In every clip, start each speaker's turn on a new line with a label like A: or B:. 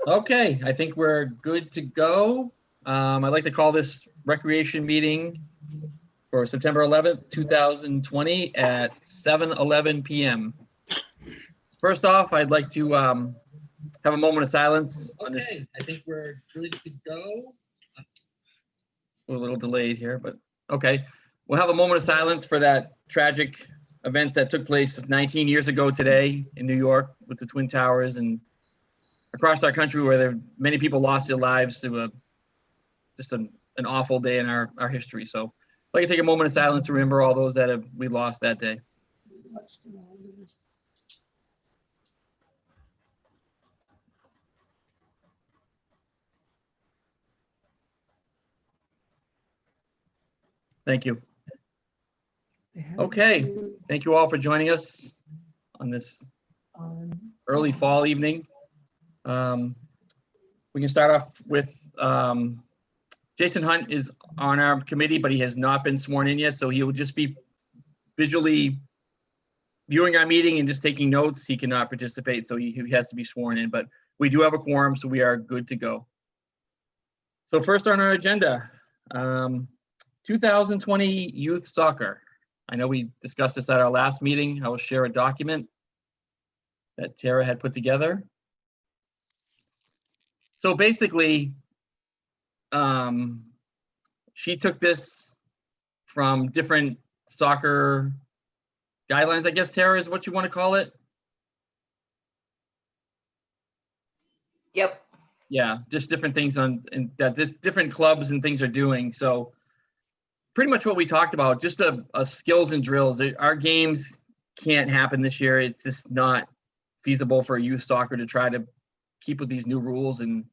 A: Okay, I think we're good to go. I'd like to call this recreation meeting for September 11th, 2020 at 7:11 p.m. First off, I'd like to have a moment of silence on this. Okay, I think we're good to go. We're a little delayed here, but okay. We'll have a moment of silence for that tragic event that took place 19 years ago today in New York with the Twin Towers and across our country where many people lost their lives to an awful day in our history. So I'd like to take a moment of silence to remember all those that we lost that day. Thank you. Okay, thank you all for joining us on this early fall evening. We can start off with Jason Hunt is on our committee, but he has not been sworn in yet, so he will just be visually viewing our meeting and just taking notes. He cannot participate, so he has to be sworn in, but we do have a quorum, so we are good to go. So first on our agenda, 2020 youth soccer. I know we discussed this at our last meeting. I will share a document that Tara had put together. So basically, she took this from different soccer guidelines, I guess, Tara, is what you want to call it?
B: Yep.
A: Yeah, just different things that different clubs and things are doing. So pretty much what we talked about, just a skills and drills. Our games can't happen this year. It's just not feasible for youth soccer to try to keep with these new rules and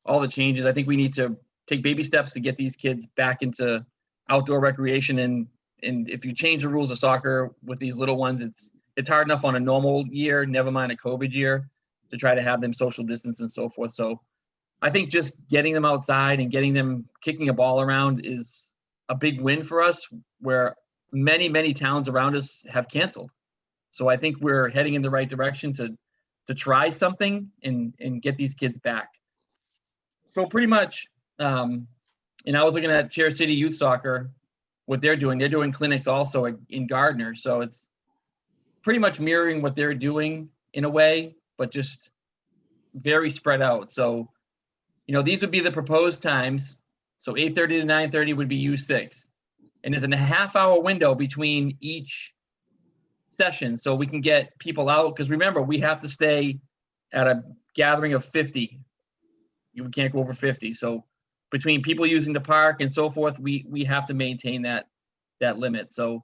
A: all the changes. I think we need to take baby steps to get these kids back into outdoor recreation. And if you change the rules of soccer with these little ones, it's hard enough on a normal year, never mind a COVID year, to try to have them social distance and so forth. So I think just getting them outside and getting them kicking a ball around is a big win for us, where many, many towns around us have canceled. So I think we're heading in the right direction to try something and get these kids back. So pretty much, and I was looking at Chair City Youth Soccer, what they're doing. They're doing clinics also in Gardner. So it's pretty much mirroring what they're doing in a way, but just very spread out. So, these would be the proposed times. So 8:30 to 9:30 would be U6. And there's a half-hour window between each session, so we can get people out. Because remember, we have to stay at a gathering of 50. You can't go over 50. So between people using the park and so forth, we have to maintain that limit. So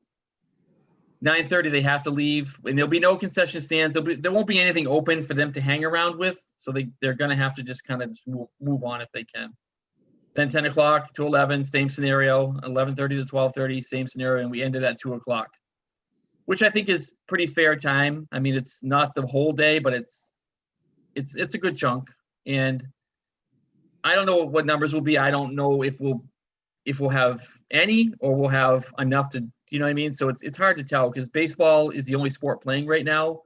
A: 9:30 they have to leave, and there'll be no concession stands. There won't be anything open for them to hang around with. So they're going to have to just kind of move on if they can. Then 10 o'clock to 11, same scenario. 11:30 to 12:30, same scenario, and we ended at 2 o'clock, which I think is pretty fair time. I mean, it's not the whole day, but it's a good chunk. And I don't know what numbers will be. I don't know if we'll have any or we'll have enough to, you know what I mean? So it's hard to tell, because baseball is the only sport playing right now,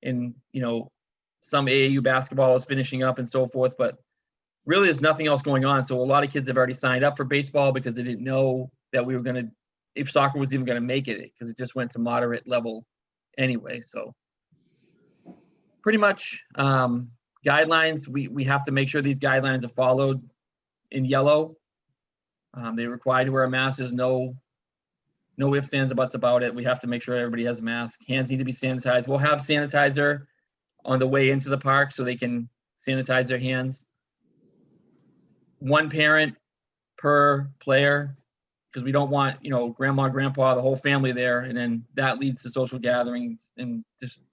A: and some AAU basketball is finishing up and so forth, but really there's nothing else going on. So a lot of kids have already signed up for baseball because they didn't know that we were going to, if soccer was even going to make it, because it just went to moderate level anyway. So pretty much guidelines, we have to make sure these guidelines are followed in yellow. They're required to wear a mask. There's no ifs, ands, or buts about it. We have to make sure everybody has a mask. Hands need to be sanitized. We'll have sanitizer on the way into the park so they can sanitize their hands. One parent per player, because we don't want, grandma, grandpa, the whole family there, and then that leads to social gatherings, and just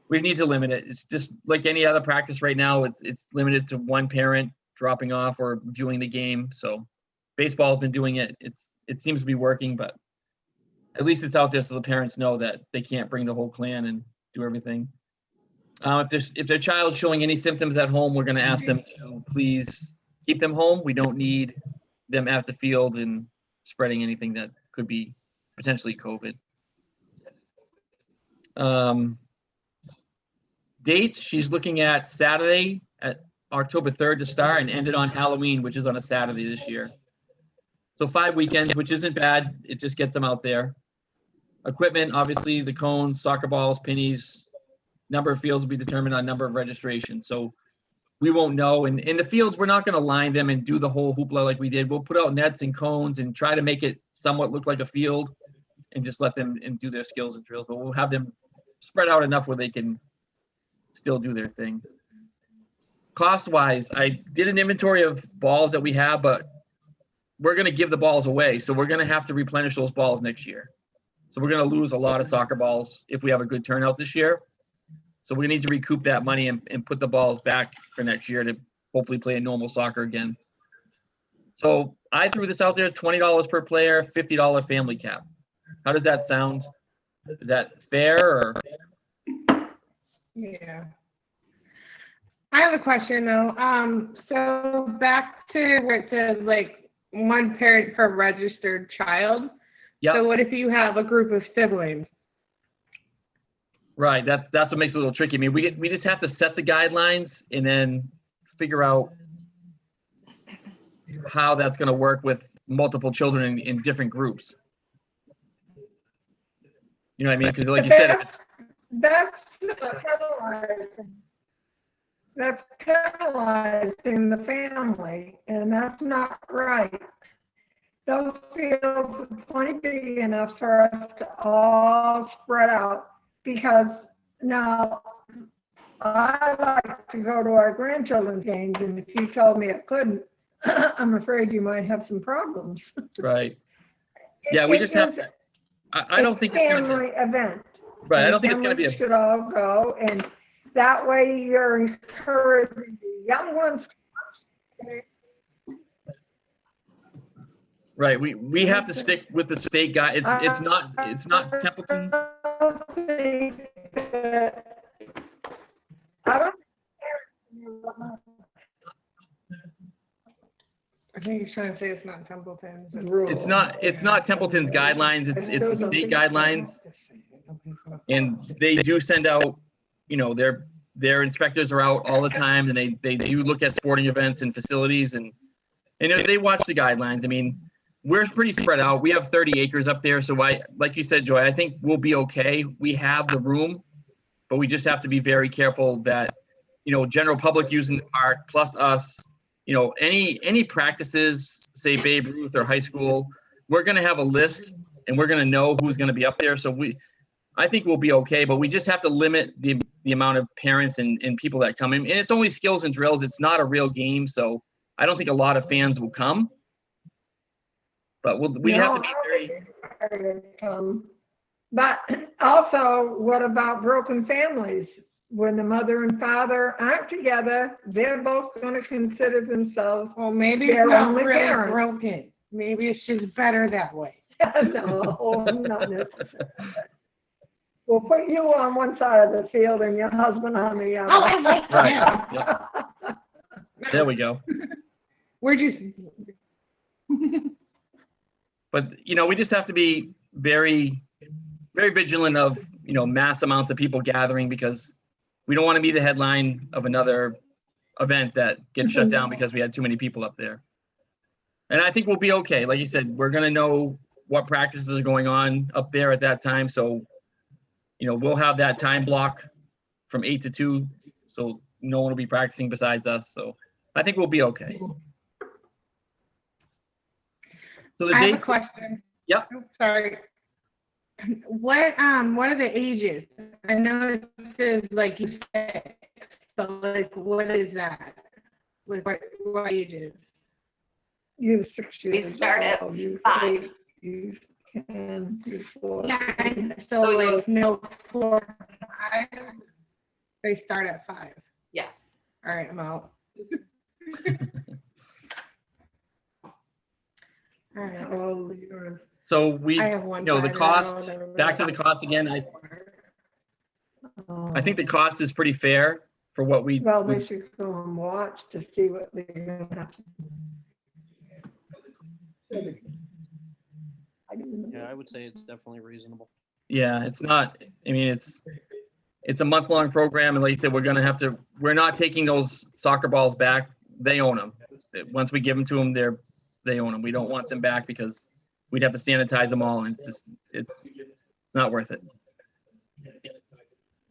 A: we need to limit it. It's just like any other practice right now. It's limited to one parent dropping off or viewing the game. So baseball's been doing it. It seems to be working, but at least it's out there so the parents know that they can't bring the whole clan and do everything. If their child's showing any symptoms at home, we're going to ask them to please keep them home. We don't need them at the field and spreading anything that could be potentially COVID. Dates, she's looking at Saturday at October 3rd to start and end it on Halloween, which is on a Saturday this year. So 5 weekends, which isn't bad. It just gets them out there. Equipment, obviously, the cones, soccer balls, pennies, number of fields will be determined on number of registrations. So we won't know. And in the fields, we're not going to line them and do the whole hoopla like we did. We'll put out nets and cones and try to make it somewhat look like a field and just let them and do their skills and drills. But we'll have them spread out enough where they can still do their thing. Cost-wise, I did an inventory of balls that we have, but we're going to give the balls away. So we're going to have to replenish those balls next year. So we're going to lose a lot of soccer balls if we have a good turnout this year. So we need to recoup that money and put the balls back for next year to hopefully play a normal soccer again. So I threw this out there, $20 per player, $50 family cap. How does that sound? Is that fair or?
C: Yeah. I have a question though. So back to where it says like one parent per registered child.
A: Yeah.
C: So what if you have a group of siblings?
A: Right. That's what makes it a little tricky. I mean, we just have to set the guidelines and then figure out how that's going to work with multiple children in different groups. You know what I mean? Because like you said, if it's,
C: That's penalizing. That's penalizing the family, and that's not right. Those fields are plenty big enough for us to all spread out, because now I like to go to our grandchildren's games, and if you told me I couldn't, I'm afraid you might have some problems.
A: right. Yeah, we just have to. I don't think it's going to be.
C: Family event.
A: Right. I don't think it's going to be
C: Families should all go, and that way you're encouraging the young ones.
A: Right. We have to stick with the state guide. It's not Templeton's.
C: I think he's trying to say it's not Templeton's rule.
A: It's not Templeton's guidelines. It's the state guidelines, and they do send out. You know, their inspectors are out all the time, and they do look at sporting events and facilities, and they watch the guidelines. I mean, we're pretty spread out. We have 30 acres up there, so like you said, Joy, I think we'll be okay. We have the room, but we just have to be very careful that, general public using the park plus us, any practices, say Babe Ruth or high school, we're going to have a list and we're going to know who's going to be up there. So I think we'll be okay, but we just have to limit the amount of parents and people that come in. And it's only skills and drills. It's not a real game. So I don't think a lot of fans will come. But we have to be very.
C: But also, what about broken families? When the mother and father aren't together, they're both going to consider themselves.
D: Well, maybe it's not really broken. Maybe it's just better that way.
C: No, not necessarily. We'll put you on one side of the field and your husband on the other.
D: Oh, I like that.
A: Right. Yep. There we go.
D: We're just.
A: But, we just have to be very, very vigilant of, mass amounts of people gathering, because we don't want to be the headline of another event that gets shut down because we had too many people up there. And I think we'll be okay. Like you said, we're going to know what practices are going on up there at that time. So, we'll have that time block from 8 to 2. So no one will be practicing besides us. So I think we'll be okay. So the
D: I have a
A: dates.
D: question.
A: Yep.
D: Oh, sorry. What are the ages? I know this is like you said. So like, what is that? Like what ages?
C: You 6 years.
B: We start at
C: old, you
B: 5.
C: 8, you 10, you 4.
D: Yeah, and so
B: So
D: like no 4, 5. They start at 5.
B: Yes.
D: All right, I'm out. All right.
C: All yours.
A: So we,
D: I have one.
A: the cost, back to the cost again, I think the cost is pretty fair for what we.
C: Well, they should go and watch to see what they're going to have to.
E: Yeah, I would say it's definitely reasonable.
A: Yeah, it's not, I mean, it's a month-long program, and like you said, we're not taking those soccer balls back. They own them. Once we give them to them, they own them. We don't want them back because we'd have to sanitize them all, and it's not worth it.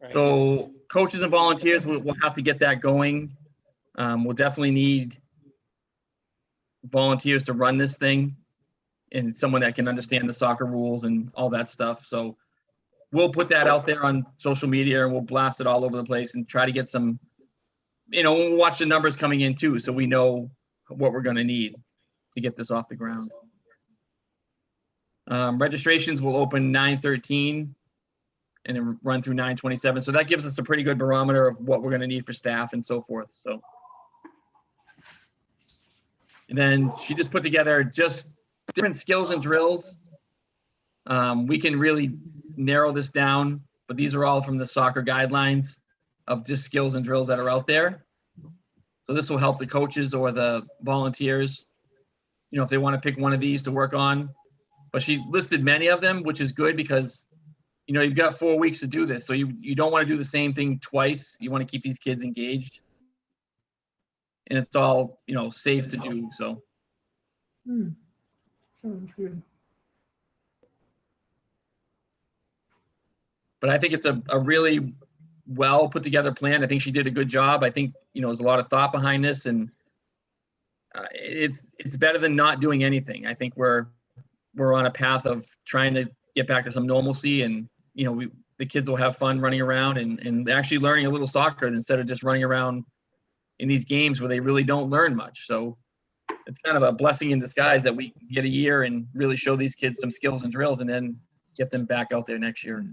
E: Right.
A: So coaches and volunteers, we'll have to get that going. We'll definitely need volunteers to run this thing and someone that can understand the soccer rules and all that stuff. So we'll put that out there on social media and we'll blast it all over the place and try to get some, we'll watch the numbers coming in too, so we know what we're going to need to get this off the ground. Registrations will open 9/13 and then run through 9/27. So that gives us a pretty good barometer of what we're going to need for staff and so forth. So, and then she just put together just different skills and drills. We can really narrow this down, but these are all from the soccer guidelines of just skills and drills that are out there. So this will help the coaches or the volunteers, if they want to pick one of these to work on. But she listed many of them, which is good because, you've got 4 weeks to do this. So you don't want to do the same thing twice. You want to keep these kids engaged. And it's all, safe to do. So.
C: Sounds good.
A: But I think it's a really well put together plan. I think she did a good job. I think, there's a lot of thought behind this, and it's better than not doing anything. I think we're on a path of trying to get back to some normalcy, and, the kids will have fun running around and actually learning a little soccer instead of just running around in these games where they really don't learn much. So it's kind of a blessing in disguise that we get a year and really show these kids some skills and drills and then get them back out there next year.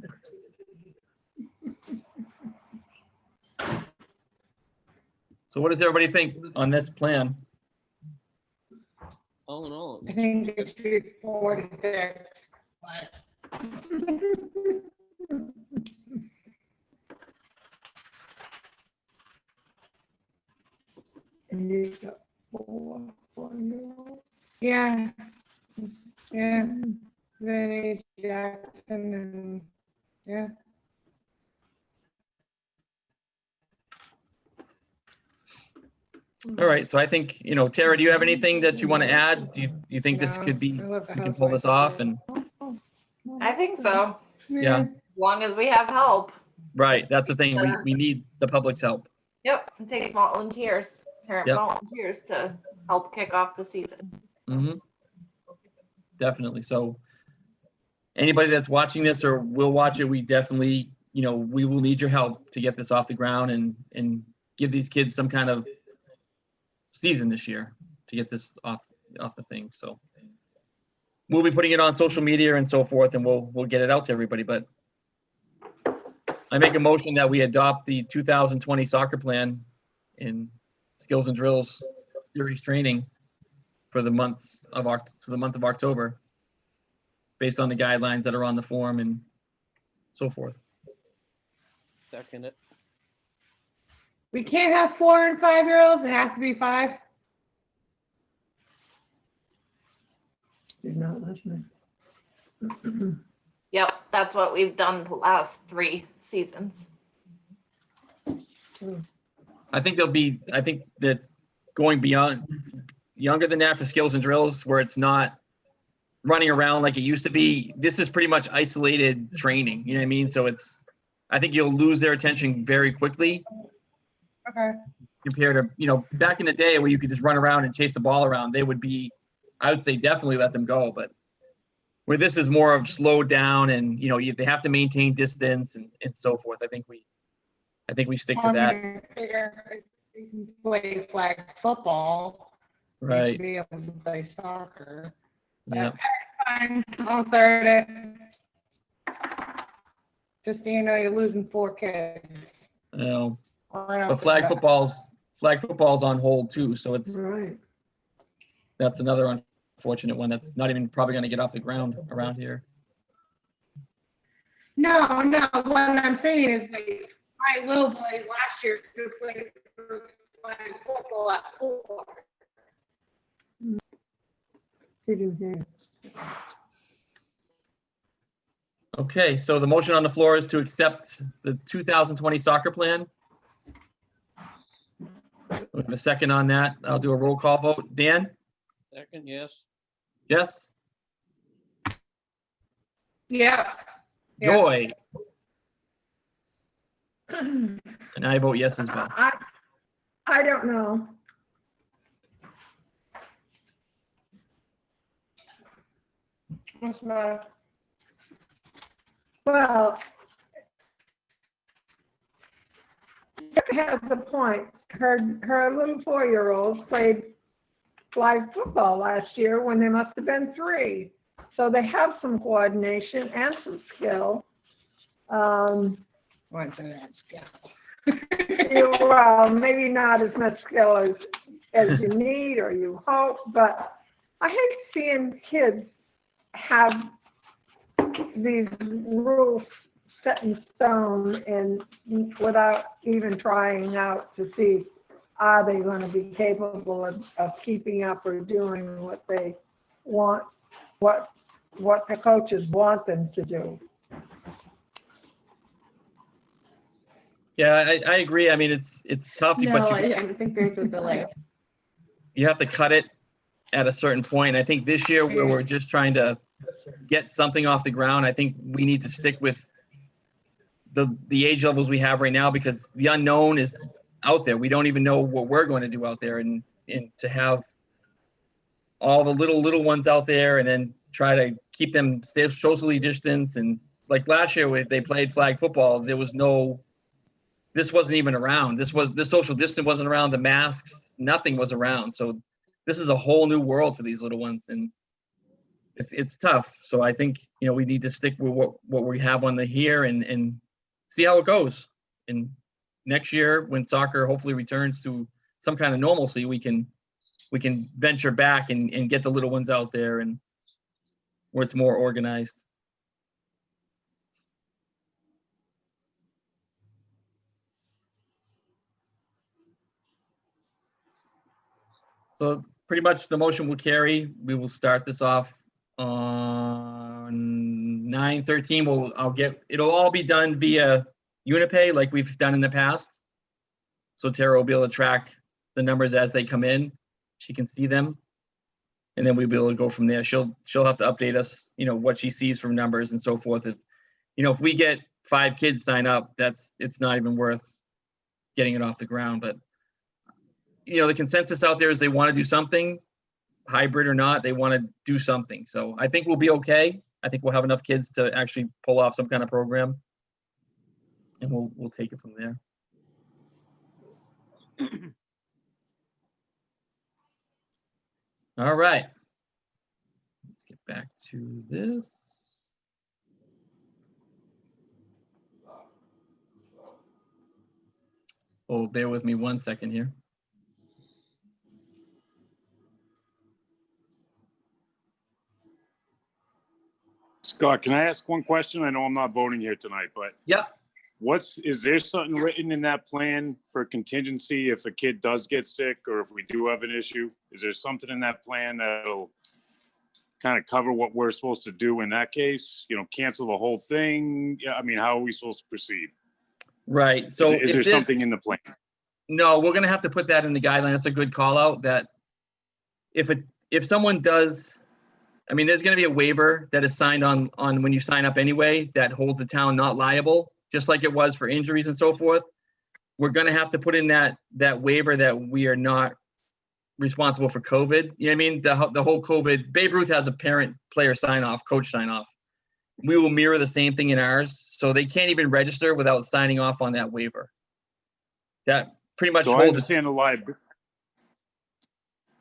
A: So what does everybody think on this plan?
E: All in all,
C: I think it's 46. And you got 4-year-olds.
D: Yeah. Yeah. Vinny Jackson and yeah.
A: All right, so I think, Tara, do you have anything that you want to add? Do you think this could be,
D: I love the
A: we can
D: house
A: pull this
D: like
A: off?
D: that.
A: And
B: I think so.
A: yeah,
B: As long as we have help.
A: right, that's the thing. We need the public's help.
B: Yep. It takes volunteers, parent
A: Yep.
B: volunteers to help kick off the season.
A: Mm-hmm. Definitely. So anybody that's watching this or will watch it, we definitely, we will need your help to get this off the ground and give these kids some kind of season this year to get this off the thing. So we'll be putting it on social media and so forth, and we'll get it out to everybody. But I make a motion that we adopt the 2020 soccer plan in skills and drills series training for the month of October, based on the guidelines that are on the form and so forth.
E: second it.
D: We can't have 4 and 5-year-olds. It has to be 5.
C: You're not listening.
B: Yep. That's what we've done the last 3 seasons.
A: I think that going beyond younger than that for skills and drills where it's not running around like it used to be. This is pretty much isolated training. You know what I mean? So I think you'll lose their attention very quickly.
D: Okay.
A: Compared to, back in the day where you could just run around and chase the ball around, I would say definitely let them go. But where this is more of slowed down and, they have to maintain distance and so forth. I think we stick to that.
D: You can play flag football.
A: Right.
D: You can be able to play soccer.
A: Yeah.
D: Okay, fine. I'll start it. Just so you know, you're losing 4 kids. But
A: flag football's on hold too. So
C: Right.
A: that's another unfortunate one that's not even probably going to get off the ground around here.
D: No. What I'm saying is, like, my little boy last year could play flag football at 4.
C: They do that.
A: Okay, so the motion on the floor is to accept the 2020 soccer plan. We have a second on that. I'll do a roll call vote. Dan?
E: Second, yes.
A: Yes?
D: Yeah. Yeah.
A: Joy? And I vote yes as well.
C: I don't know. What's the matter? Well, Jessica has a point. Her little 4-year-old played flag football last year when they must have been 3. So they have some coordination and some skill.
D: What's that skill?
C: Well, maybe not as much skill as you need or you hope, but I hate seeing kids have these rules set in stone and without even trying out to see are they going to be capable of keeping up or doing what they want, what the coaches want them to do.
A: Yeah, I agree. I mean, it's tough,
D: No,
A: but
D: I think there's a delay.
A: you have to cut it at a certain point. I think this year where we're just trying to get something off the ground, I think we need to stick with the age levels we have right now because the unknown is out there. We don't even know what we're going to do out there, and to have all the little ones out there and then try to keep them socially distanced. And like last year, if they played flag football, this wasn't even around. The social distance wasn't around, the masks, nothing was around. So this is a whole new world for these little ones, and it's tough. So I think, we need to stick with what we have on the here and see how it goes. And next year when soccer hopefully returns to some kind of normalcy, we can venture back and get the little ones out there and where it's more organized. So pretty much the motion will carry. We will start this off on 9/13. It'll all be done via Unipay like we've done in the past. So Tara will be able to track the numbers as they come in. She can see them. And then we'll be able to go from there. She'll have to update us, what she sees from numbers and so forth. If we get 5 kids sign up, it's not even worth getting it off the ground. But the consensus out there is they want to do something, hybrid or not, they want to do something. So I think we'll be okay. I think we'll have enough kids to actually pull off some kind of program, and we'll take it from there. All right. Let's get back to this. Oh, bear with me 1 second here.
F: Scott, can I ask one question? I know I'm not voting here tonight, but
A: Yeah.
F: is there something written in that plan for contingency if a kid does get sick or if we do have an issue? Is there something in that plan that'll kind of cover what we're supposed to do in that case? Cancel the whole thing? Yeah, I mean, how are we supposed to proceed?
A: Right. So
F: is there something in the plan?
A: No, we're going to have to put that in the guideline. That's a good call out, that if someone does, there's going to be a waiver that is signed on when you sign up anyway that holds the town not liable, just like it was for injuries and so forth. We're going to have to put in that waiver that we are not responsible for COVID. You know what I mean? The whole COVID, Babe Ruth has a parent player sign off, coach sign off. We will mirror the same thing in ours. So they can't even register without signing off on that waiver. That pretty much
F: So I understand the liability.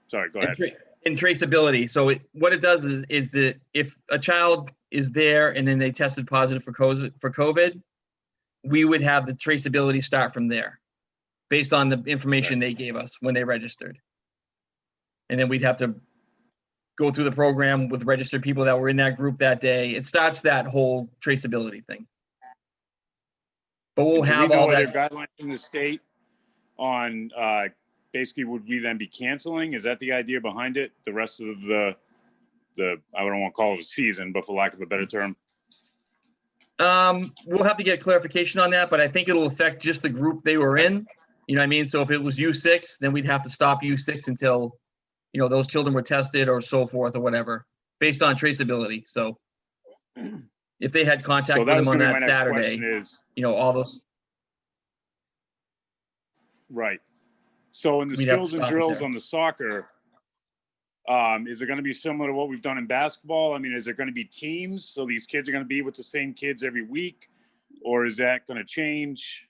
F: Sorry, go ahead.
A: In traceability. So what it does is that if a child is there and then they tested positive for COVID, we would have the traceability start from there based on the information they gave us when they registered. And then we'd have to go through the program with registered people that were in that group that day. It starts that whole traceability thing. But we'll have all that.
F: Are there guidelines from the state on basically would we then be canceling? Is that the idea behind it? The rest of the I don't want to call it a season, but for lack of a better term.
A: We'll have to get clarification on that, but I think it'll affect just the group they were in. You know what I mean? So if it was U6, then we'd have to stop U6 until, those children were tested or so forth or whatever, based on traceability. So if they had contact
F: So
A: with
F: that
A: them
F: was
A: on
F: gonna be my
A: that
F: next
A: Saturday,
F: question is,
A: all those,
F: right. So in the
A: We'd have to
F: skills and
A: stop it
F: drills
A: there.
F: on the soccer, is it gonna be similar to what we've done in basketball? I mean, is it gonna be teams? So these kids are gonna be with the same kids every week? Or is that gonna change?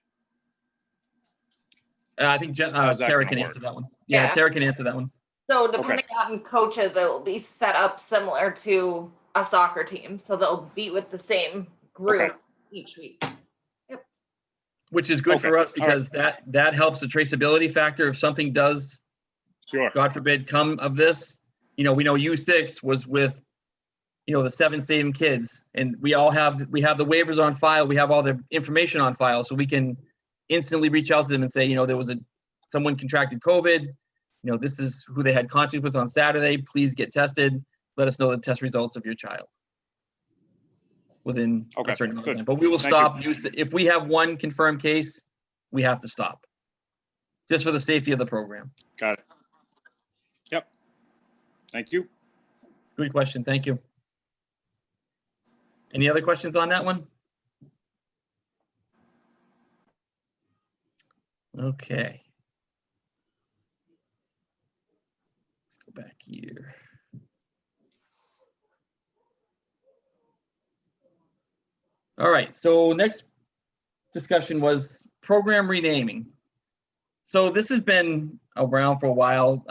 A: I think
F: How's that
A: Tara
F: gonna
A: can
F: work?
A: answer that one. Yeah,
B: Yeah.
A: Tara can answer that one.
B: So depending on coaches, it will be set up similar to a soccer team. So they'll be with the same group
F: Okay.
B: each week.
A: Which is good
F: Okay,
A: for us
F: all right.
A: because that helps the traceability factor. If something does,
F: Sure.
A: God forbid, come of this, we know U6 was with, the 7 same kids, and we have the waivers on file. We have all the information on file, so we can instantly reach out to them and say, there was someone contracted COVID. This is who they had contact with on Saturday. Please get tested. Let us know the test results of your child within
F: Okay,
A: a certain amount of
F: good.
A: time. But we will
F: Thank
A: stop. If we have one confirmed case, we have to stop, just for the safety of the program.
F: Got it. Yep. Thank you.
A: Good question. Thank you. Any other questions on that one? Okay. Let's go back here. All right, so next discussion was program renaming. So this has been around for a while.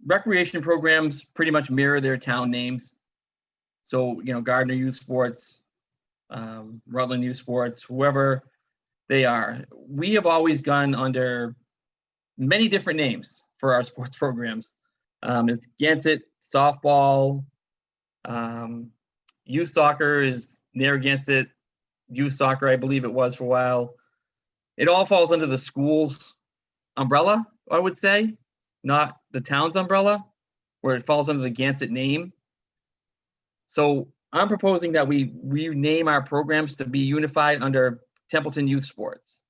A: Recreation programs pretty much mirror their town names. So, Gardner Youth Sports, Rutland Youth Sports, whoever they are. We have always gone under many different names for our sports programs. It's Gansett softball, youth soccer is Narragansett youth soccer, I believe it was for a while. It all falls under the school's umbrella, I would say, not the town's umbrella, where it falls under the Gansett name. So I'm proposing that we rename our programs to be unified under Templeton Youth Sports.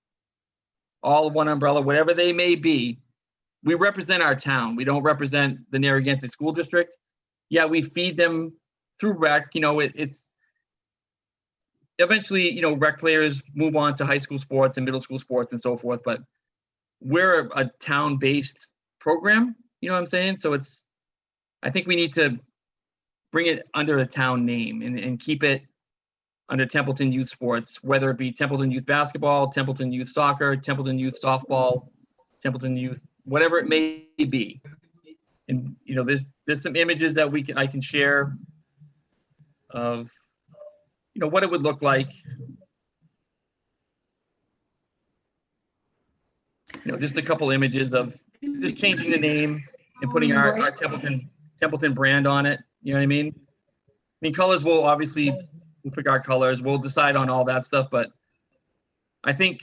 A: All one umbrella, whatever they may be. We represent our town. We don't represent the Narragansett School District. Yeah, we feed them through rec. It's eventually, rec players move on to high school sports and middle school sports and so forth. But we're a town-based program. You know what I'm saying? So I think we need to bring it under a town name and keep it under Templeton Youth Sports, whether it be Templeton Youth Basketball, Templeton Youth Soccer, Templeton Youth Softball, Templeton Youth, whatever it may be. And there's some images that I can share of what it would look like. Just a couple images of just changing the name and putting our Templeton brand on it. You know what I mean? Colors will obviously, we'll pick our colors. We'll decide on all that stuff, but I think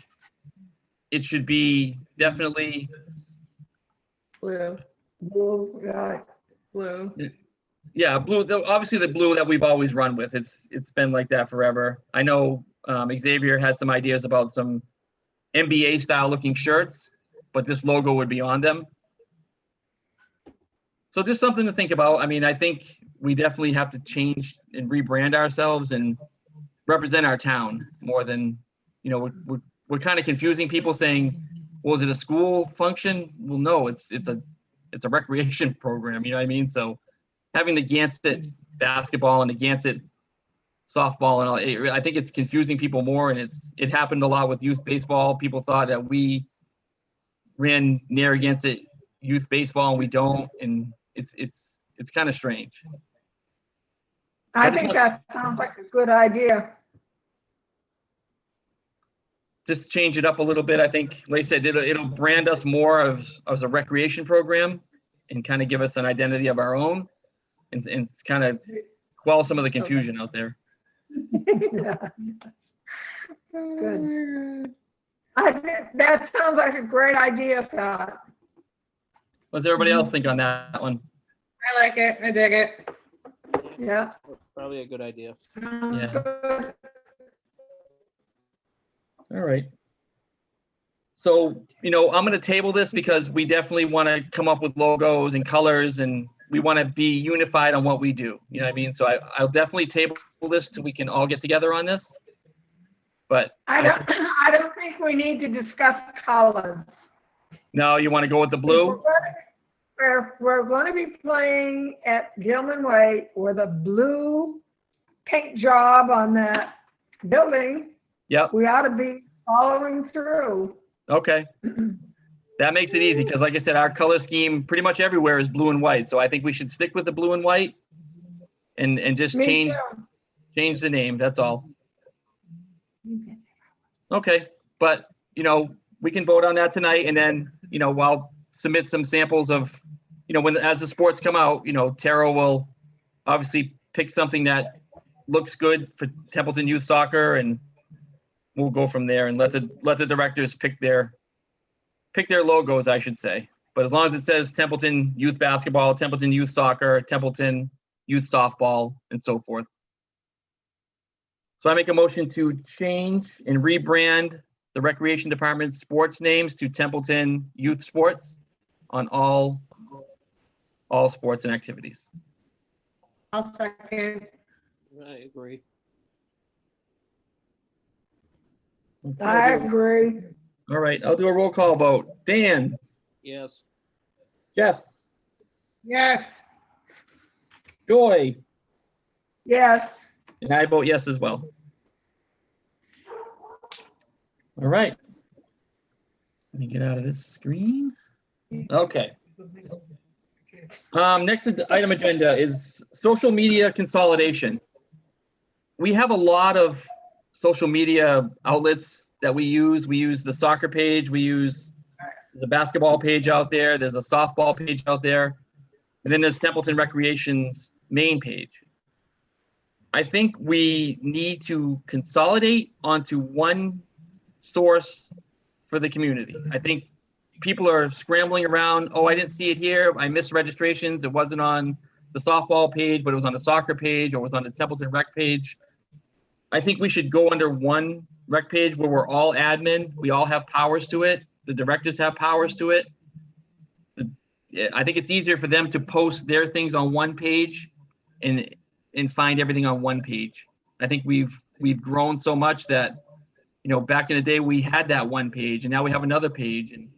A: it should be definitely
D: Blue.
C: Blue, right.
D: Blue.
A: Yeah, blue. Obviously, the blue that we've always run with. It's been like that forever. I know Xavier has some ideas about some NBA style looking shirts, but this logo would be on them. So just something to think about. I think we definitely have to change and rebrand ourselves and represent our town more than, we're kind of confusing people saying, well, is it a school function? Well, no, it's a recreation program. You know what I mean? So having the Gansett basketball and the Gansett softball and all, I think it's confusing people more. And it happened a lot with youth baseball. People thought that we ran Narragansett youth baseball and we don't. And it's kind of strange.
C: I think that sounds like a good idea.
A: Just change it up a little bit. I think, like I said, it'll brand us more as a recreation program and kind of give us an identity of our own and kind of quell some of the confusion out there.
C: Yeah. Good. I think that sounds like a great idea, Scott.
A: What does everybody else think on that one?
D: I like it. I dig it.
C: Yeah.
E: Probably a good idea.
A: Yeah.
C: Good.
A: All right. So, I'm going to table this because we definitely want to come up with logos and colors, and we want to be unified on what we do. You know what I mean? So I'll definitely table this till we can all get together on this. But
C: I don't think we need to discuss colors.
A: now you want to go with the blue?
C: We're going to be playing at Gilman Way with a blue paint job on that building.
A: Yep.
C: We ought to be following through.
A: Okay. That makes it easy because, like I said, our color scheme pretty much everywhere is blue and white. So I think we should stick with the blue and white and just
C: Me
A: change
C: too.
A: the name. That's all. Okay. But, we can vote on that tonight, and then, I'll submit some samples of, as the sports come out, Tara will obviously pick something that looks good for Templeton youth soccer, and we'll go from there and let the directors pick their logos, I should say. But as long as it says Templeton youth basketball, Templeton youth soccer, Templeton youth softball, and so forth. So I make a motion to change and rebrand the Recreation Department sports names to Templeton Youth Sports on all sports and activities.
D: I'll second.
E: I agree.
C: I agree.
A: All right, I'll do a roll call vote. Dan?
E: Yes.
A: Jess?
D: Yes.
A: Joy?
C: Yes.
A: And I vote yes as well. All right. Let me get out of this screen. Okay. Next item agenda is social media consolidation. We have a lot of social media outlets that we use. We use the soccer page. We use the basketball page out there. There's a softball page out there. And then there's Templeton Recreation's main page. I think we need to consolidate onto one source for the community. I think people are scrambling around. Oh, I didn't see it here. I missed registrations. It wasn't on the softball page, but it was on the soccer page, or it was on the Templeton Rec page. I think we should go under one rec page where we're all admin. We all have powers to it. The directors have powers to it. I think it's easier for them to post their things on one page and find everything on one page. I think we've grown so much that, back in the day we had that one page, and now we have another page. And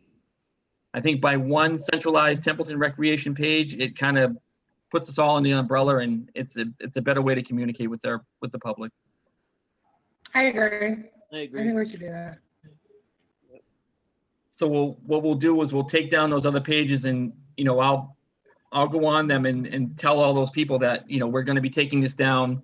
A: I think by one centralized Templeton Recreation page, it kind of puts us all in the umbrella, and it's a better way to communicate with the public.
D: I agree.
E: I
D: I
E: agree.
D: think we should do that.
A: So what we'll do is we'll take down those other pages, and I'll go on them and tell all those people that we're going to be taking this down.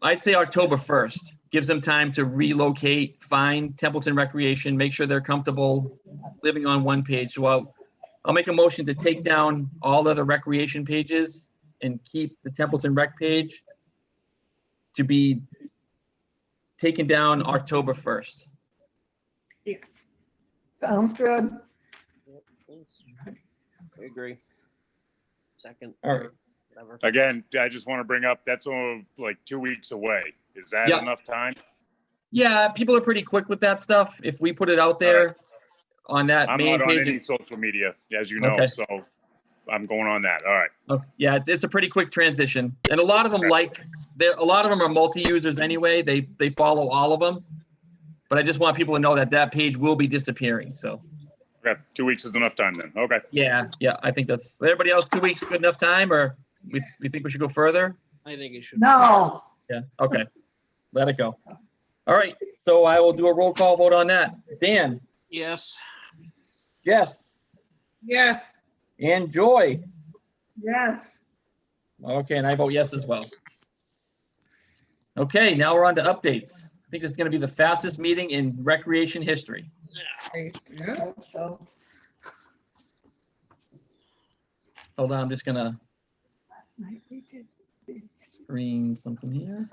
A: I'd say October 1st gives them time to relocate, find Templeton Recreation, make sure they're comfortable living on one page. So I'll make a motion to take down all other recreation pages and keep the Templeton Rec page to be taken down October 1st.
C: Sounds good.
E: I agree. Second.
A: All right.
E: third, Whatever.
F: Again, I just want to bring up, that's only like 2 weeks away. Is that
A: Yeah.
F: enough time?
A: Yeah, people are pretty quick with that stuff. If we put it out there on that
F: I'm
A: main
F: not on
A: page.
F: any social media, as you know,
A: Okay.
F: so I'm going on that. All right.
A: Okay. Yeah, it's a pretty quick transition, and a lot of them a lot of them are multi-users anyway. They follow all of them, but I just want people to know that page will be disappearing. So
F: Okay. 2 weeks is enough time then. Okay.
A: yeah, I think that's everybody else. 2 weeks good enough time, or we think we should go further?
E: I think it should.
C: No.
A: Yeah. Okay. Let it go. All right. So I will do a roll call vote on that. Dan,
E: Yes.
A: Jess,
D: Yes.
A: and Joy.
C: Yes.
A: Okay, and I vote yes as well. Okay, now we're on to updates. I think this is going to be the fastest meeting in recreation history.
C: Yeah. So,
A: Hold on, I'm just going to
C: might we did
A: screen something here.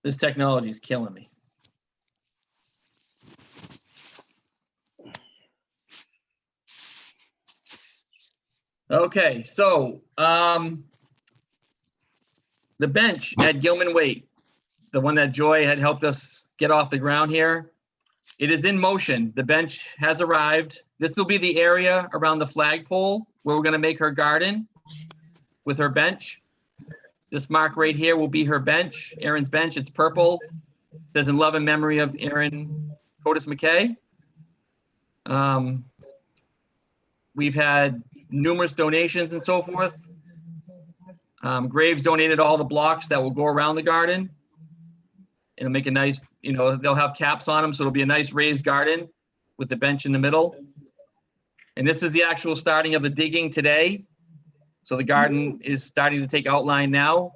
A: This technology is killing me. Okay, so the bench at Gilman Waite, the one that Joy had helped us get off the ground here, it is in motion. The bench has arrived. This will be the area around the flagpole where we're going to make her garden with her bench. This mark right here will be her bench, Erin's bench. It's purple. It says in love and memory of Erin Cotis McKay. We've had numerous donations and so forth. Graves donated all the blocks that will go around the garden. It'll make a nice, they'll have caps on them, so it'll be a nice raised garden with the bench in the middle. And this is the actual starting of the digging today. So the garden is starting to take outline now.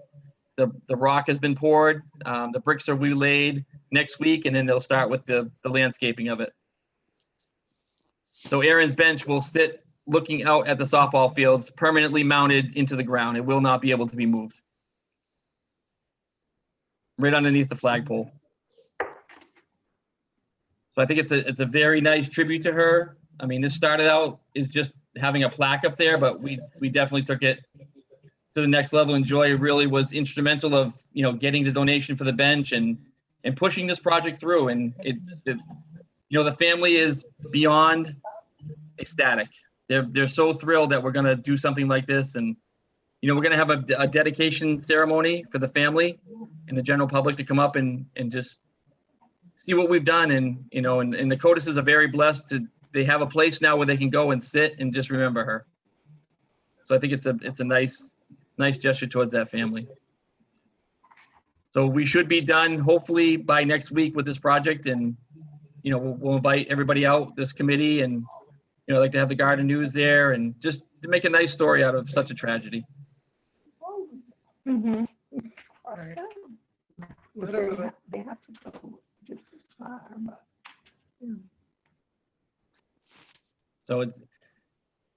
A: The rock has been poured. The bricks are relaid next week, and then they'll start with the landscaping of it. So Erin's bench will sit looking out at the softball fields, permanently mounted into the ground. It will not be able to be moved. Right underneath the flagpole. So I think it's a very nice tribute to her. I mean, this started out as just having a plaque up there, but we definitely took it to the next level. And Joy really was instrumental of, getting the donation for the bench and pushing this project through. And the family is beyond ecstatic. They're so thrilled that we're going to do something like this. And, we're going to have a dedication ceremony for the family and the general public to come up and just see what we've done. And, and the Cotises are very blessed they have a place now where they can go and sit and just remember her. So I think it's a nice gesture towards that family. So we should be done hopefully by next week with this project, and we'll invite everybody out, this committee, and I'd like to have the Garden News there and just to make a nice story out of such a tragedy.
C: Mm-hmm. They have to go just as far, but,
A: So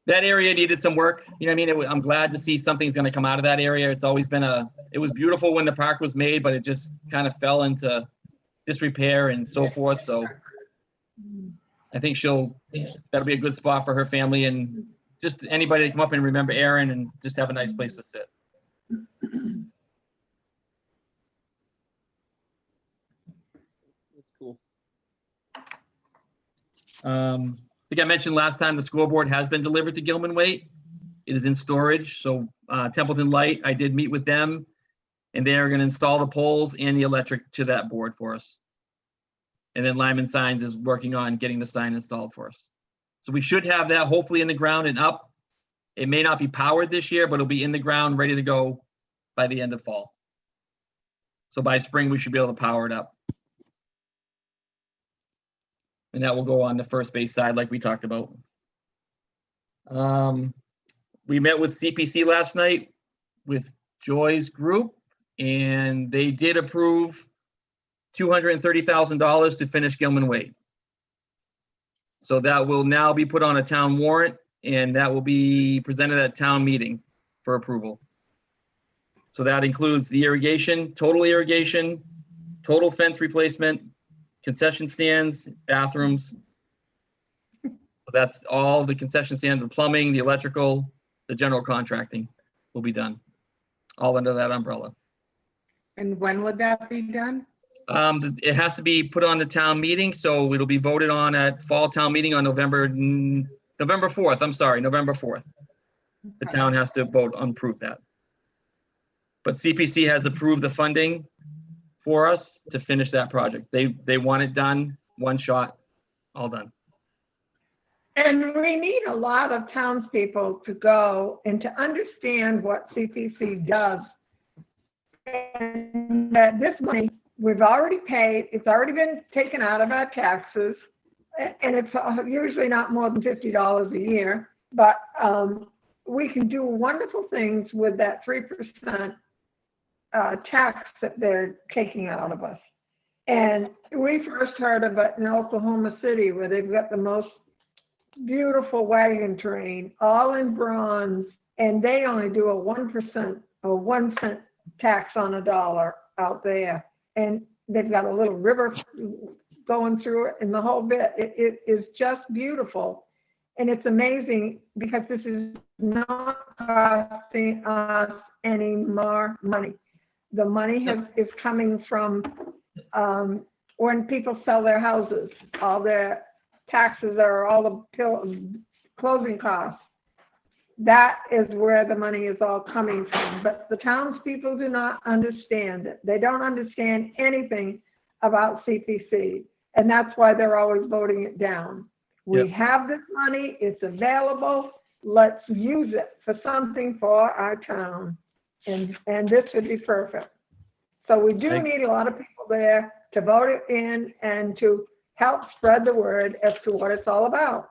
A: that area needed some work. I'm glad to see something's going to come out of that area. It's always been it was beautiful when the park was made, but it just kind of fell into disrepair and so forth. So I think that'll be a good spot for her family and just anybody to come up and remember Erin and just have a nice place to sit.
E: That's cool.
A: I think I mentioned last time the scoreboard has been delivered to Gilman Waite. It is in storage. So Templeton Light, I did meet with them, and they are going to install the poles and the electric to that board for us. And then Lyman Signs is working on getting the sign installed for us. So we should have that hopefully in the ground and up. It may not be powered this year, but it'll be in the ground, ready to go by the end of fall. So by spring, we should be able to power it up. And that will go on the first base side like we talked about. We met with CPC last night with Joy's group, and they did approve $230,000 to finish Gilman Waite. So that will now be put on a town warrant, and that will be presented at town meeting for approval. So that includes the irrigation, total fence replacement, concession stands, bathrooms. So that's all the concession stands, the plumbing, the electrical, the general contracting will be done, all under that umbrella.
D: And when would that be done?
A: It has to be put on the town meeting, so it'll be voted on at fall town meeting on November 4th. I'm sorry, November 4th. The town has to vote on approve that. But CPC has approved the funding for us to finish that project. They want it done, one shot, all done.
C: and we need a lot of townspeople to go and to understand what CPC does. And that this money, we've already paid, it's already been taken out of our taxes, and it's usually not more than $50 a year, but we can do wonderful things with that 3% tax that they're taking out of us. And we first heard of it in Oklahoma City, where they've got the most beautiful wagon train, all in bronze, and they only do a 1% or 1 cent tax on a dollar out there. And they've got a little river going through it and the whole bit. It is just beautiful. And it's amazing because this is not costing us any more money. The money is coming from when people sell their houses, all their taxes or all the closing costs. That is where the money is all coming from. But the townspeople do not understand it. They don't understand anything about CPC. And that's why they're always voting it down. We have this money, it's available, let's use it for something for our town. And this would be perfect. So we do need a lot of people there to vote it in and to help spread the word as to what it's all about.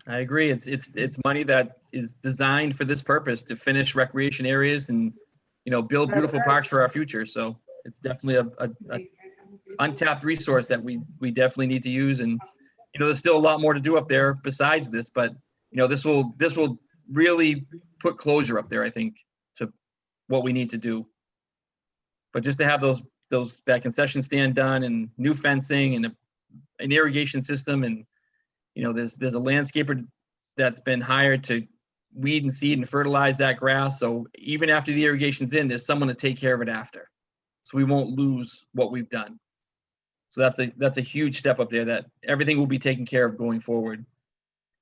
A: I agree. It's money that is designed for this purpose, to finish recreation areas and, build beautiful parks for our future. So it's definitely a untapped resource that we definitely need to use. And, there's still a lot more to do up there besides this, but, this will really put closure up there, I think, to what we need to do. But just to have that concession stand done and new fencing and an irrigation system, and there's a landscaper that's been hired to weed and seed and fertilize that grass. So even after the irrigation's in, there's someone to take care of it after, so we won't lose what we've done. So that's a huge step up there, that everything will be taken care of going forward.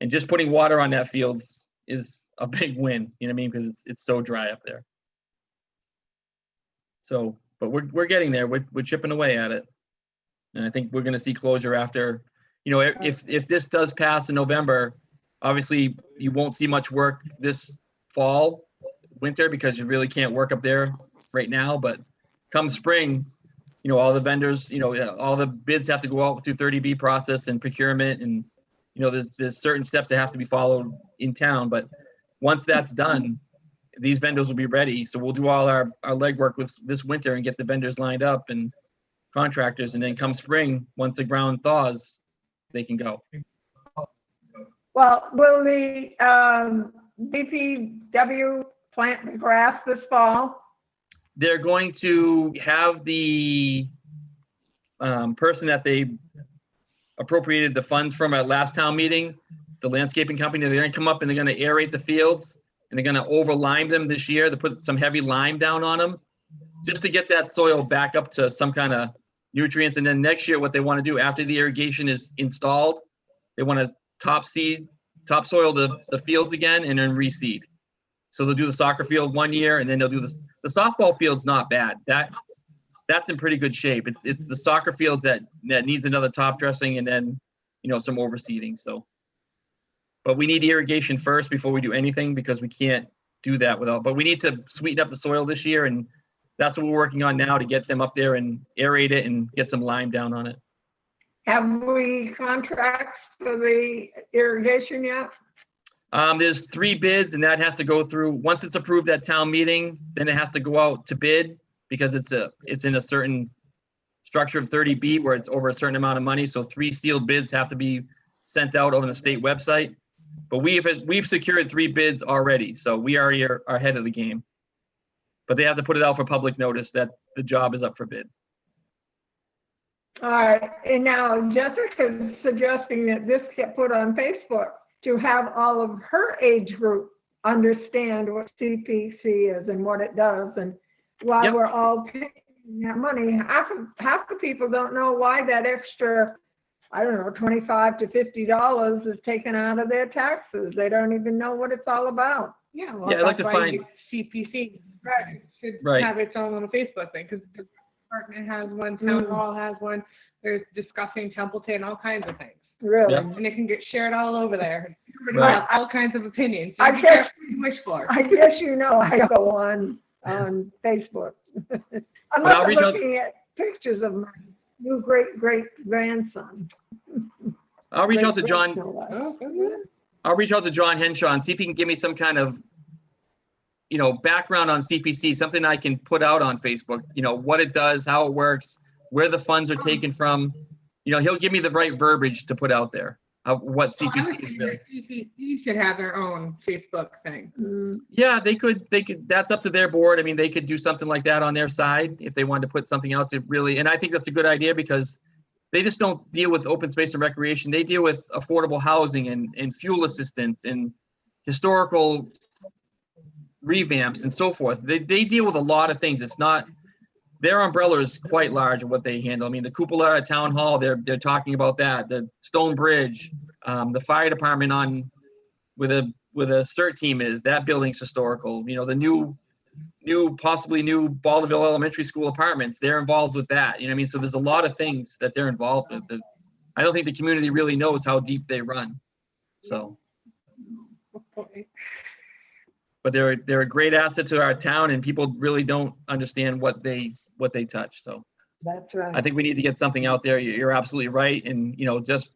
A: And just putting water on that field is a big win, you know what I mean? Because it's so dry up there. So, but we're getting there. We're chipping away at it. And I think we're going to see closure after, if this does pass in November, obviously you won't see much work this fall, winter, because you really can't work up there right now. But come spring, all the vendors, all the bids have to go out through 30B process and procurement, and there's certain steps that have to be followed in town. But once that's done, these vendors will be ready. So we'll do all our legwork with this winter and get the vendors lined up and contractors, and then come spring, once the ground thaws, they can go.
C: Well, will the DPW plant the grass this fall?
A: They're going to have the person that they appropriated the funds from at last town meeting, the landscaping company, they're going to come up and they're going to aerate the fields, and they're going to over lime them this year, to put some heavy lime down on them, just to get that soil back up to some kind of nutrients. And then next year, what they want to do after the irrigation is installed, they want to topsoil the fields again, and then reseed. So they'll do the soccer field one year, and then they'll do the softball field's not bad. That's in pretty good shape. It's the soccer fields that needs another top dressing, and then some overseeding. So, but we need irrigation first before we do anything, because we can't do that without. But we need to sweeten up the soil this year, and that's what we're working on now, to get them up there and aerate it and get some lime down on it.
C: Have we contracts for the irrigation yet?
A: There's 3 bids, and that has to go through, once it's approved at town meeting, then it has to go out to bid, because it's in a certain structure of 30B where it's over a certain amount of money. So 3 sealed bids have to be sent out on the state website. But we've secured 3 bids already, so we already are ahead of the game. But they have to put it out for public notice that the job is up for bid.
C: All right, and now Jessica's suggesting that this get put on Facebook to have all of her age group understand what CPC is and what it does. And while we're all paying that money, half the people don't know why that extra, I don't know, $25 to $50 is taken out of their taxes. They don't even know what it's all about.
D: Yeah, well,
A: Yeah, I'd like to find
D: CPC should
A: Right.
D: have its own little Facebook thing, because the department has one, town hall has one. There's discussing Templeton, all kinds of things,
C: Really?
A: Yeah.
D: and it can get shared all over there. Everybody
A: Right.
D: has all kinds of opinions. So
C: I
D: be
C: guess-
D: careful what you wish for.
C: I guess I go on Facebook. I'm
A: But I'll
C: not
A: reach out-
C: looking at pictures of my new great-grandson.
A: I'll reach out to John.
C: Great-grandson.
A: I'll reach out to John Henshaw and see if he can give me some kind of, background on CPC, something I can put out on Facebook, what it does, how it works, where the funds are taken from. He'll give me the right verbiage to put out there, what CPC is really.
D: CPC should have their own Facebook thing.
C: Mm,
A: Yeah, they could, that's up to their board. I mean, they could do something like that on their side if they wanted to put something out to really, and I think that's a good idea, because they just don't deal with open space and recreation. They deal with affordable housing and fuel assistance and historical revamps and so forth. They deal with a lot of things. It's not, their umbrella is quite large in what they handle. I mean, the cupola at Town Hall, they're talking about that. The Stone Bridge, the fire department on where the CERT team is, that building's historical. You know, the possibly new Baldwinville Elementary School apartments, they're involved with that. You know what I mean? So there's a lot of things that they're involved with that I don't think the community really knows how deep they run. So, but they're a great asset to our town, and people really don't understand what they touch. So
C: That's right.
A: I think we need to get something out there. You're absolutely right. And, you know, just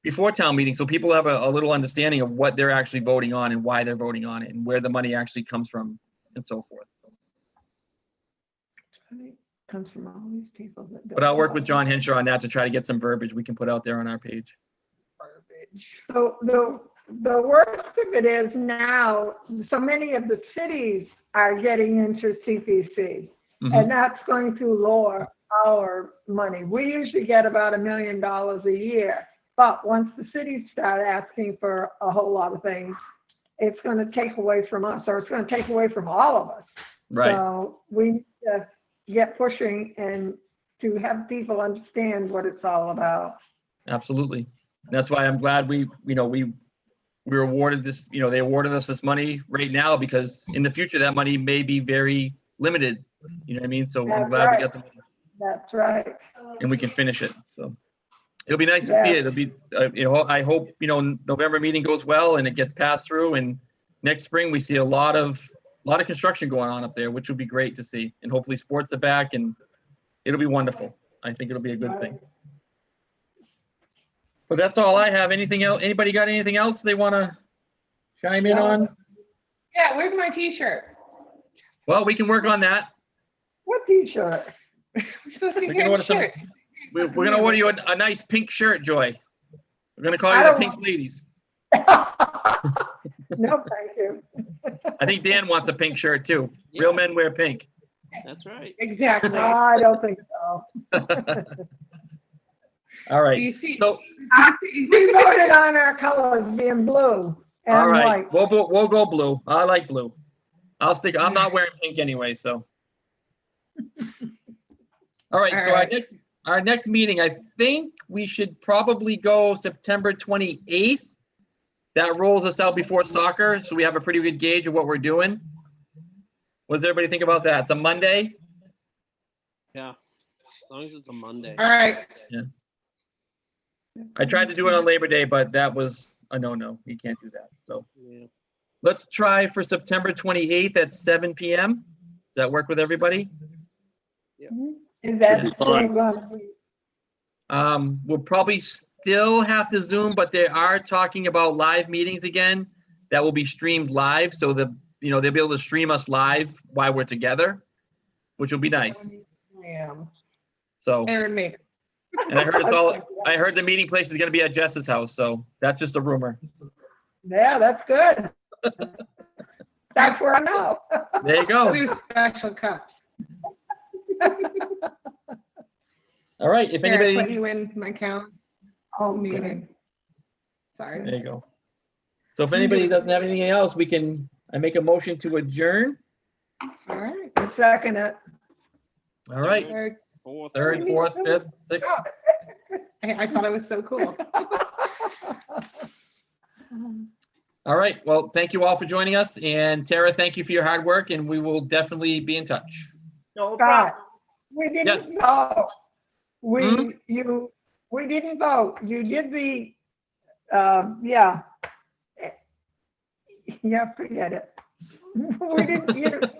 A: before town meeting, so people have a little understanding of what they're actually voting on and why they're voting on it and where the money actually comes from and so forth.
C: It comes from all these people.
A: But I'll work with John Henshaw on that to try to get some verbiage we can put out there on our page.
C: So the worst of it is now, so many of the cities are getting into CPC, and that's going to lower our money. We usually get about $1 million a year, but once the cities start asking for a whole lot of things, it's going to take away from us, or it's going to take away from all of us.
A: Right.
C: So we need to get pushing and to have people understand what it's all about.
A: Absolutely. That's why I'm glad we were awarded this, you know, they awarded us this money right now, because in the future that money may be very limited. You know what I mean? So I'm glad we got the money
C: That's right.
A: and we can finish it. So it'll be nice to see it. It'll be, you know, I hope, you know, November meeting goes well and it gets passed through, and next spring we see a lot of construction going on up there, which would be great to see. And hopefully sports are back, and it'll be wonderful. I think it'll be a good thing. But that's all I have. Anything else? Anybody got anything else they want to chime in on?
D: Yeah, where's my t-shirt?
A: Well, we can work on that.
C: What t-shirt?
D: We're supposed to be
A: We can
D: wearing
A: order some.
D: shirts.
A: We're going to order you a nice pink shirt, Joy. We're going to call you
C: I
A: the
C: don't
A: Pink
C: want-
A: Ladies.
C: No, thank you.
A: I think Dan wants a pink shirt too.
E: Yeah.
A: Real men wear pink.
E: That's right.
D: Exactly.
C: No, I don't think so.
A: All right.
D: You see,
A: So,
C: We voted on our colors being blue and
A: all right,
C: white.
A: we'll go blue. I like blue. I'm not wearing pink anyway, so. All right,
D: All
A: so
D: right.
A: our next meeting, I think we should probably go September 28th. That rolls us out before soccer, so we have a pretty good gauge of what we're doing. What does everybody think about that? It's a Monday?
E: Yeah. As long as it's a Monday.
D: all right.
A: I tried to do it on Labor Day, but that was a no-no. You can't do that. So
E: Yeah.
A: let's try for September 28th at 7 p.m. Does that work with everybody?
C: Is that
F: Should be
C: still
F: fine.
C: gonna be?
A: We'll probably still have to Zoom, but they are talking about live meetings again that will be streamed live. So they'll be able to stream us live while we're together, which will be nice.
C: Yeah.
A: So,
D: Aaron Maker.
A: and I heard the meeting place is going to be at Jess's house. So that's just a rumor.
C: Yeah, that's good. That's where I know.
A: There you go.
D: Two special cups.
A: All right. If
D: There, I put
A: anybody,
D: you in my count.
C: Oh,
D: Meeting. Sorry.
A: there you go. So if anybody doesn't have anything else, I make a motion to adjourn.
D: All right.
C: Second it.
A: All right.
D: Third.
E: Fourth.
A: Third, fourth, fifth, sixth.
D: I thought it was so cool.
A: All right. Well, thank you all for joining us. And Tara, thank you for your hard work, and we will definitely be in touch.
B: No
C: God,
B: problem.
C: we didn't
A: Yes.
C: vote.
A: Hmm?
C: We didn't vote. You did the, yeah. Yeah, forget it. We didn't,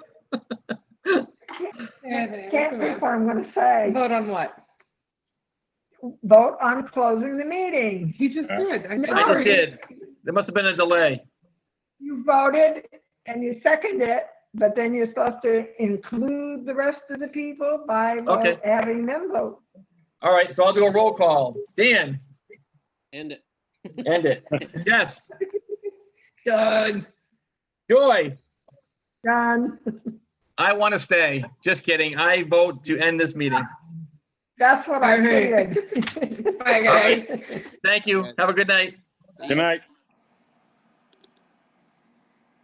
C: can't think what I'm gonna say.
D: Vote on what?
C: Vote on closing the meeting.
D: You just did.
A: I just did. There must have been a delay.
C: You voted and you seconded it, but then you're supposed to include the rest of the people by
A: Okay.
C: having them vote.
A: All right. So I'll do a roll call. Dan,
E: End it.
A: end it. Yes.
D: Done.
A: Joy,
C: Done.
A: I want to stay. Just kidding. I vote to end this meeting.
C: That's what I
D: All right.
C: did.
D: Bye, guys.
A: Thank you. Have a good night.
F: Good night.